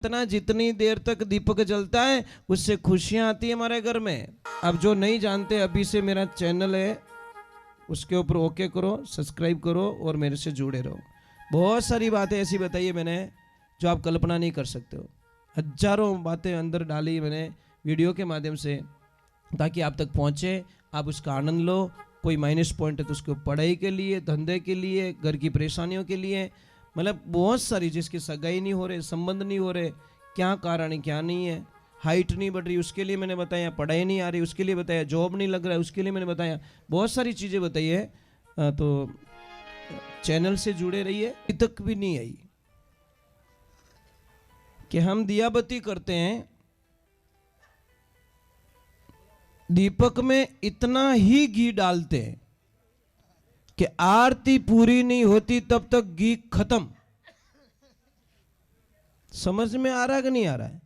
इतना जितनी देर तक दीपक जलता है उससे खुशियां आती है हमारे घर में। अब जो नहीं जानते अभी से मेरा चैनल है उसके ऊपर ओके करो, सब्सक्राइब करो और मेरे से जुड़े रहो। बहुत सारी बातें ऐसी बताई है मैंने जो आप कल्पना नहीं कर सकते हो। हजारों बातें अंदर डाली मैंने वीडियो के माध्यम से ताकि आप तक पहुंचे, आप उसका आनंद लो। कोई माइनस पॉइंट है तो उसको पढ़ाई के लिए, धंधे के लिए, घर की परेशानियों के लिए, मतलब बहुत सारी, जिसकी सगाई नहीं हो रहे, संबंध नहीं हो रहे, क्या कारण है क्या नहीं है, हाइट नहीं बढ़ रही उसके लिए मैंने बताया, पढ़ाई नहीं आ रही उसके लिए बताया, जॉब नहीं लग रहा है उसके लिए मैंने बताया, बहुत सारी चीज़ें बताई है। तो चैनल से जुड़े रहिए। अभी तक भी नहीं आई कि हम दिया बत्ती करते हैं, दीपक में इतना ही घी डालते हैं कि आरती पूरी नहीं होती तब तक घी खत्म। समझ में आ रहा है कि नहीं आ रहा है?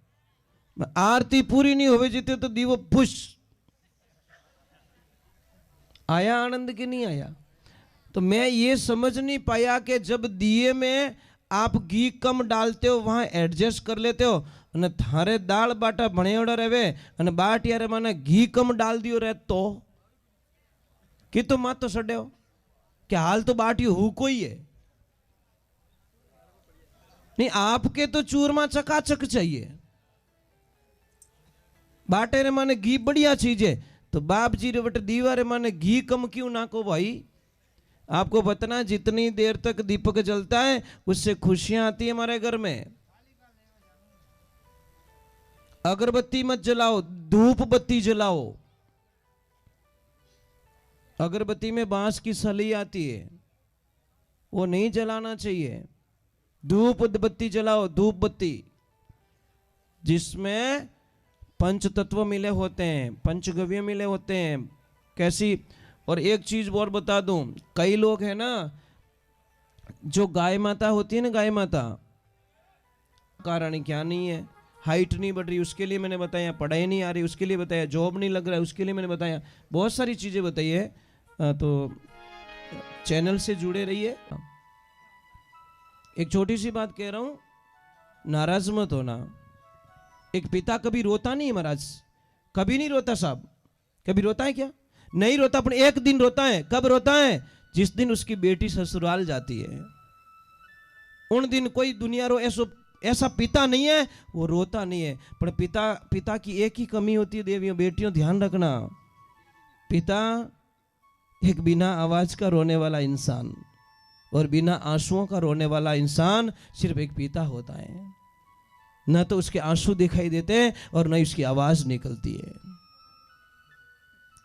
आरती पूरी नहीं होवे जीते तो दीवो फुश। आया आनंद कि नहीं आया? तो मैं ये समझ नहीं पाया कि जब दिए में आप घी कम डालते हो वहां एडजस्ट कर लेते हो અને थारे दाल बाटा भणेवड़ा रहे અને बाट यारे माने घी कम डाल दियो रे तो कि तो मत तो सड्यो कि हाल तो बाटी हु कोई है नहीं, आपके तो चूरमा चकाचक चाहिए। बाटे रे माने घी बढ़िया चीज है तो बाप जी रे बट दीवा रे माने घी कम क्यों ना को भाई? आपको बताना जितनी देर तक दीपक जलता है उससे खुशियां आती है हमारे घर में। अगरबत्ती मत जलाओ, धूप बत्ती जलाओ। अगरबत्ती में बांस की सली आती है, वो नहीं जलाना चाहिए। धूप बत्ती जलाओ, धूप बत्ती जिसमें पंच तत्व मिले होते हैं, पंचगव्य मिले होते हैं। कैसी? और एक चीज और बता दूं, कई लोग हैं ना जो गाय माता होती है ना, गाय माता, कारण क्या नहीं है, हाइट नहीं बढ़ रही उसके लिए मैंने बताया, पढ़ाई नहीं आ रही उसके लिए बताया, जॉब नहीं लग रहा है उसके लिए मैंने बताया, बहुत सारी चीजें बताई है। तो चैनल से जुड़े रहिए। एक छोटी सी बात कह रहा हूं, नाराज मत होना। एक पिता कभी रोता नहीं महाराज, कभी नहीं रोता साहब। कभी रोता है क्या? नहीं रोता, पर एक दिन रोता है। कब रोता है? जिस दिन उसकी बेटी ससुराल जाती है। उन दिन कोई दुनिया रो ऐसा पिता नहीं है वो रोता नहीं है। पर पिता की एक ही कमी होती है देवियों बेटियों, ध्यान रखना, पिता एक बिना आवाज का रोने वाला इंसान और बिना आंसुओं का रोने वाला इंसान सिर्फ एक पिता होता है। न तो उसके आंसू दिखाई देते हैं और न उसकी आवाज निकलती है,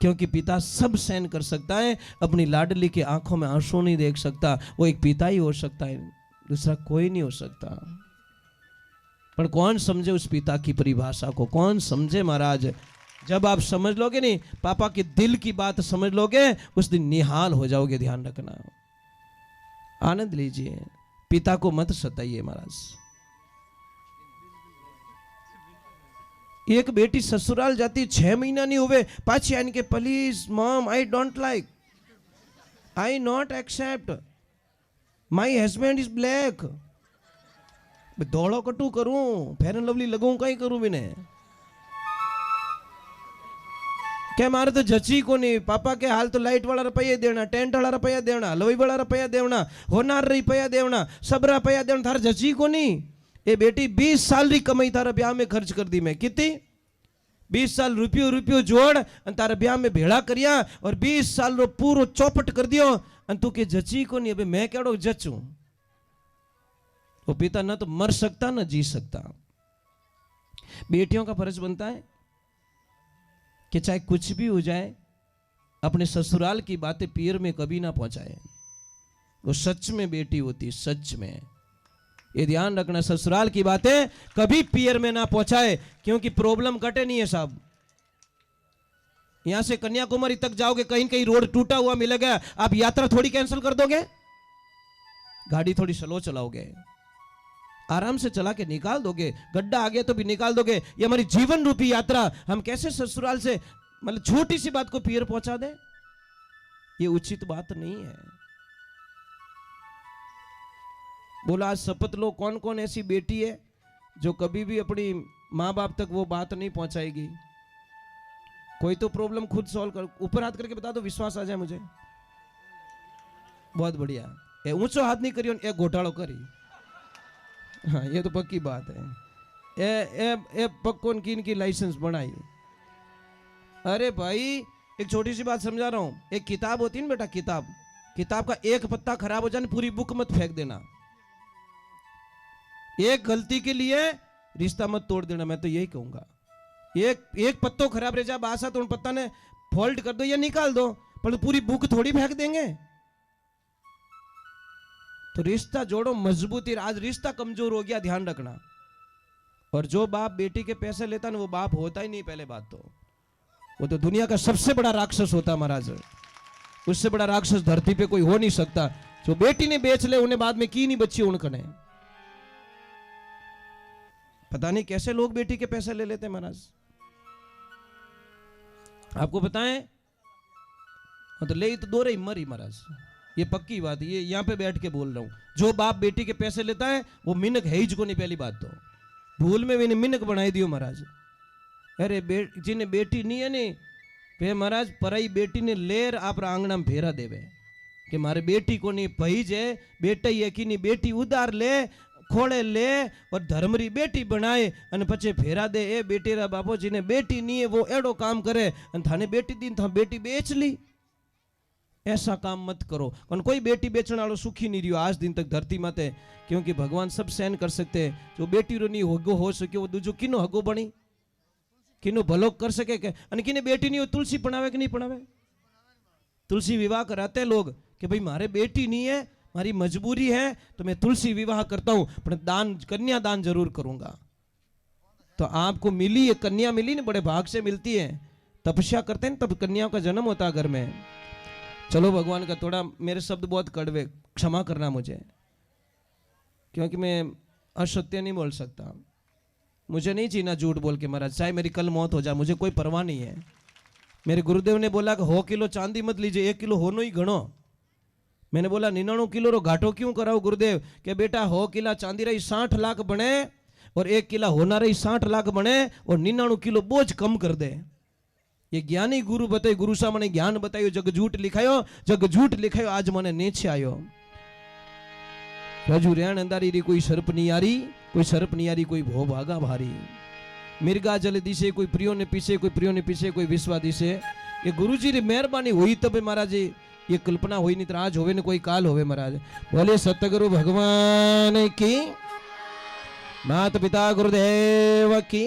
क्योंकि पिता सब सहन कर सकता है, अपनी लाडली की आंखों में आंसू नहीं देख सकता। वो एक पिता ही हो सकता है, दूसरा कोई नहीं हो सकता। पर कौन समझे उस पिता की परिभाषा को? कौन समझे महाराज? जब आप समझ लोगे नहीं, पापा के दिल की बात समझ लोगे, उस दिन निहाल हो जाओगे। ध्यान रखना, आनंद लीजिए, पिता को मत सताइए महाराज। एक बेटी ससुराल जाती 6 महीना नहीं हुए, पाछी आने के please mom I don't like, I not accept, my husband is black. धोड़ो कटू करूं, फेयर एंड लवली लगूं, कहीं करूं भी नहीं, क्या मारे तो जची को नहीं। पापा के हाल तो लाइट वाला रुपया देना, टेंट वाला रुपया देना, हलवाई वाला रुपया देना, होनार रुपया देना, सब रुपया देना, थार जची को नहीं। ये बेटी 20 साल री कमाई थारा ब्याह में खर्च कर दी मैं। कितनी? 20 साल रुपयो जोड़ तारा ब्याह में भेड़ा करिया और 20 साल रो पूरो चौपट कर दियो तू के जची को नहीं। अबे मैं केड़ो जचू? वो पिता ना तो मर सकता ना जी सकता। बेटियों का फर्ज बनता है कि चाहे कुछ भी हो जाए अपने ससुराल की बातें पीर में कभी ना पहुंचाए। वो सच में बेटी होती, सच में। ये ध्यान रखना, ससुराल की बातें कभी पियर में ना पहुंचाए, क्योंकि प्रॉब्लम कटे नहीं है साहब। यहां से कन्याकुमारी तक जाओगे, कहीं कहीं रोड टूटा हुआ मिलेगा, आप यात्रा थोड़ी कैंसिल कर दोगे? गाड़ी थोड़ी स्लो चलाओगे, आराम से चला के निकाल दोगे। गड्ढा आ गया तो भी निकाल दोगे। ये हमारी जीवन रूपी यात्रा, हम कैसे ससुराल से मतलब छोटी सी बात को पियर पहुंचा दे? ये उचित बात नहीं है। बोला आज शपथ लो, कौन कौन ऐसी बेटी है जो कभी भी अपनी माँ बाप तक वो बात नहीं पहुंचाएगी। कोई तो प्रॉब्लम खुद सॉल्व कर, ऊपर हाथ करके बता दो, विश्वास आ जाए मुझे। बहुत बढ़िया। ए ऊंचो हाथ नहीं करियो, एक घोटालो करी। हाँ ये तो पक्की बात है। ए पक्को की लाइसेंस बनाई। अरे भाई एक छोटी सी बात समझा रहा हूं। एक किताब होती है ना बेटा, किताब का एक पत्ता खराब हो जाए पूरी बुक मत फेंक देना। एक गलती के लिए रिश्ता मत तोड़ देना, मैं तो यही कहूंगा। एक पत्तो खराब रह जाए बासा तो उन पत्ता ने फोल्ड कर दो या निकाल दो, पर पूरी बुक थोड़ी फेंक देंगे। तो रिश्ता जोड़ो मजबूती। आज रिश्ता कमजोर हो गया, ध्यान रखना। और जो बाप बेटी के पैसे लेता ना वो बाप होता ही नहीं। पहले बात तो वो तो दुनिया का सबसे बड़ा राक्षस होता महाराज। उससे बड़ा राक्षस धरती पे कोई हो नहीं सकता। जो बेटी ने बेच ले उन्हें बाद में की नहीं बच्ची उनकने। पता नहीं कैसे लोग बेटी के पैसे ले लेते महाराज। आपको बताएं तो ले तो दो रही मरी महाराज, ये पक्की बात है। ये यहां पे बैठ के बोल रहा हूं। जो बाप बेटी के पैसे लेता है वो मिनक है ही को नहीं। पहली बात तो भूल में भी मिनक बनाई दियो महाराज। अरे जिन्हें बेटी नहीं है नहीं वे महाराज पराई बेटी ने लेर आप आंगणा में फेरा देवे कि मारे बेटी को नहीं भई जे बेटा ये की नहीं बेटी उधार ले खोड़े ले और धर्मरी बेटी बनाए और पचे फेरा दे। ए बेटी रा बापो जिन्हें बेटी नहीं है वो एड़ो काम करे और थाने बेटी दी था बेटी बेच ली। ऐसा काम मत करो। और कोई बेटी बेचने वालों सुखी नहीं रहो आज दिन तक धरती माते, क्योंकि भगवान सब सहन कर सकते हैं। जो बेटी रो नहीं हगो हो सके वो दूजो किनो हगो बनी, किनो भलो कर सके के अने किने बेटी नहीं हो तुलसी पढ़ावे कि नहीं पढ़ावे। तुलसी विवाह कराते हैं लोग कि भाई मारे बेटी नहीं है, मारी मजबूरी है तो मैं तुलसी विवाह करता हूं, पर दान कन्या दान जरूर करूंगा। तो आपको मिली ये कन्या मिली ना, बड़े भाग से मिलती है। तपस्या करते हैं तब कन्याओं का जन्म होता है घर में। चलो भगवान का थोड़ा मेरे शब्द बहुत कड़वे, क्षमा करना मुझे, क्योंकि मैं असत्य नहीं बोल सकता। मुझे नहीं जीना झूठ बोल के महाराज, चाहे मेरी कल मौत हो जाए मुझे कोई परवाह नहीं है। मेरे गुरुदेव ने बोला कि 100 किलो चांदी मत लीजिए, 1 किलो होनो ही घणो। मैंने बोला 99 किलो रो घाटो क्यों कराओ गुरुदेव? के बेटा 100 किला चांदी रही 60 लाख बने और 1 किला होना रही 60 लाख बने और 99 किलो बोझ कम कर दे। ये ज्ञानी गुरु बताए, गुरु सा मने ज्ञान बतायो। जग झूठ लिखायो आज मने नीचे आयो। रजू रेण अंधारी री कोई सर्प नहीं आरी, कोई सर्प नहीं आरी कोई भो भागा भारी। मिर्गा जल दिशे कोई प्रियो ने पीछे, कोई प्रियो ने पीछे कोई विश्वा दिशे। ये गुरु जी री मेहरबानी हुई तब महाराज ये कल्पना हुई, नहीं तो आज होवे ने कोई काल होवे महाराज। बोले सतगुरु भगवान की, माता पिता गुरुदेव की।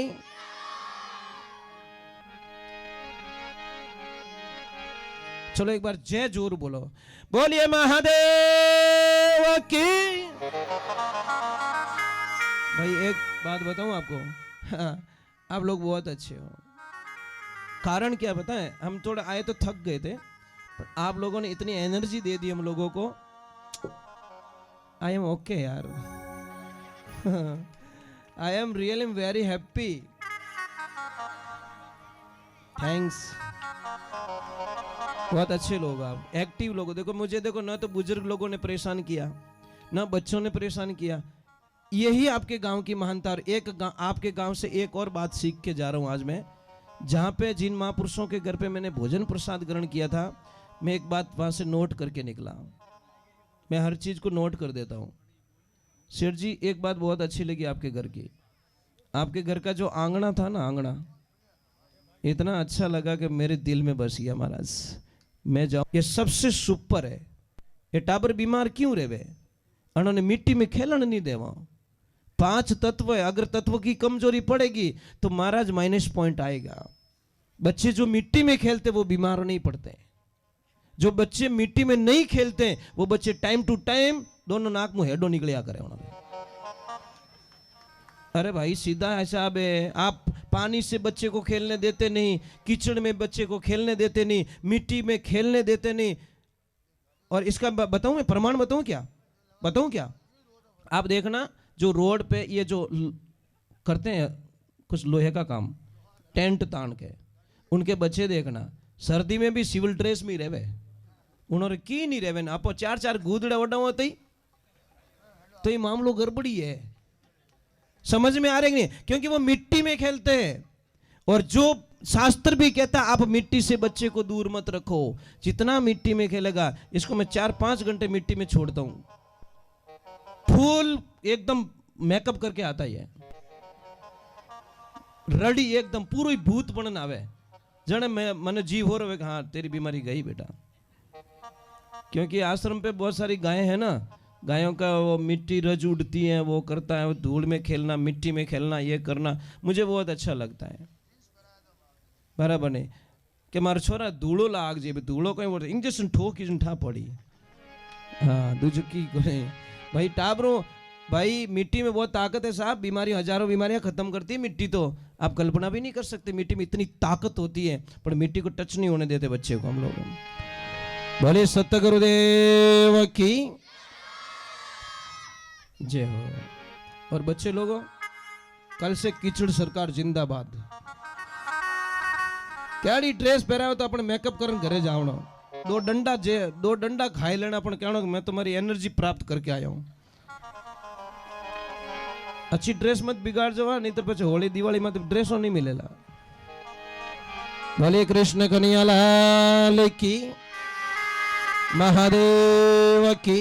चलो एक बार जय जोर बोलो, बोलिए महादेव की। भाई एक बात बताऊं आपको, हाँ, आप लोग बहुत अच्छे हो। कारण क्या बताएं, हम थोड़ा आए तो थक गए थे, पर आप लोगों ने इतनी एनर्जी दे दी हम लोगों को। आई एम ओके यार। I am really very happy. Thanks. बहुत अच्छे लोग आप, एक्टिव लोग। देखो मुझे देखो, ना तो बुजुर्ग लोगों ने परेशान किया, ना बच्चों ने परेशान किया। यही आपके गांव की महानता। और आपके गांव से एक और बात सीख के जा रहा हूं आज मैं। जहां पे जिन महापुरुषों के घर पे मैंने भोजन प्रसाद ग्रहण किया था, मैं एक बात वहां से नोट करके निकला। मैं हर चीज को नोट कर देता हूं। शेर जी एक बात बहुत अच्छी लगी आपके घर की। आपके घर का जो आंगना था ना, आंगना इतना अच्छा लगा कि मेरे दिल में बस गया महाराज। मैं जाऊं, ये सबसे सुपर है। ये टाबर बीमार क्यों रहे? उन्होंने मिट्टी में खेलन नहीं देवा। 5 तत्व है, अगर तत्व की कमजोरी पड़ेगी तो महाराज माइनस पॉइंट आएगा। बच्चे जो मिट्टी में खेलते वो बीमार नहीं पड़ते। जो बच्चे मिट्टी में नहीं खेलते वो बच्चे टाइम टू टाइम दोनों नाक मुंह हेडो निकलिया करे उन्होंने। अरे भाई सीधा हिसाब है। आप पानी से बच्चे को खेलने देते नहीं, कीचड़ में बच्चे को खेलने देते नहीं, मिट्टी में खेलने देते नहीं। और इसका बताऊं मैं प्रमाण, बताऊं क्या? आप देखना जो रोड पे ये जो करते हैं कुछ लोहे का काम, टेंट तान के, उनके बच्चे देखना सर्दी में भी सिविल ड्रेस में रहे। उन्होंने की नहीं रहे ना, आपो 4 गूदड़े वडा होते ही तो ये मामलो गड़बड़ी है। समझ में आ रहे नहीं? क्योंकि वो मिट्टी में खेलते हैं। और जो शास्त्र भी कहता है आप मिट्टी से बच्चे को दूर मत रखो, जितना मिट्टी में खेलेगा। इसको मैं 4-5 घंटे मिट्टी में छोड़ता हूं, फुल एकदम मेकअप करके आता ही है, रड़ी एकदम पूरी भूत बनन आवे, जने मैंने जीव हो रहा है हाँ तेरी बीमारी गई बेटा। क्योंकि आश्रम पे बहुत सारी गायें हैं ना, गायों का वो मिट्टी रज उड़ती है, वो करता है, वो धूल में खेलना, मिट्टी में खेलना, ये करना मुझे बहुत अच्छा लगता है। बराबर नहीं कि मारा छोरा धूड़ो लाग जे, धूड़ो कहीं वो इंजेक्शन ठोकी ठा पड़ी। हाँ दूजो की भाई टाबरो, भाई मिट्टी में बहुत ताकत है साहब, बीमारी हजारों बीमारियां खत्म करती है मिट्टी, तो आप कल्पना भी नहीं कर सकते मिट्टी में इतनी ताकत होती है। पर मिट्टी को टच नहीं होने देते बच्चे को हम लोग। भले सत्य गुरुदेव की जय हो। और बच्चे लोगों कल से कीचड़ सरकार जिंदाबाद। कैडी ड्रेस पहरायो तो अपने मेकअप करन घरे जावनो, दो डंडा खाई लेना, अपन कहना मैं तुम्हारी एनर्जी प्राप्त करके आया हूं। अच्छी ड्रेस मत बिगाड़ जावा, नहीं तो પછી होली दिवाली में तो ड्रेसों नहीं मिलेला। भले कृष्ण कन्हैया लाल की, महादेव की।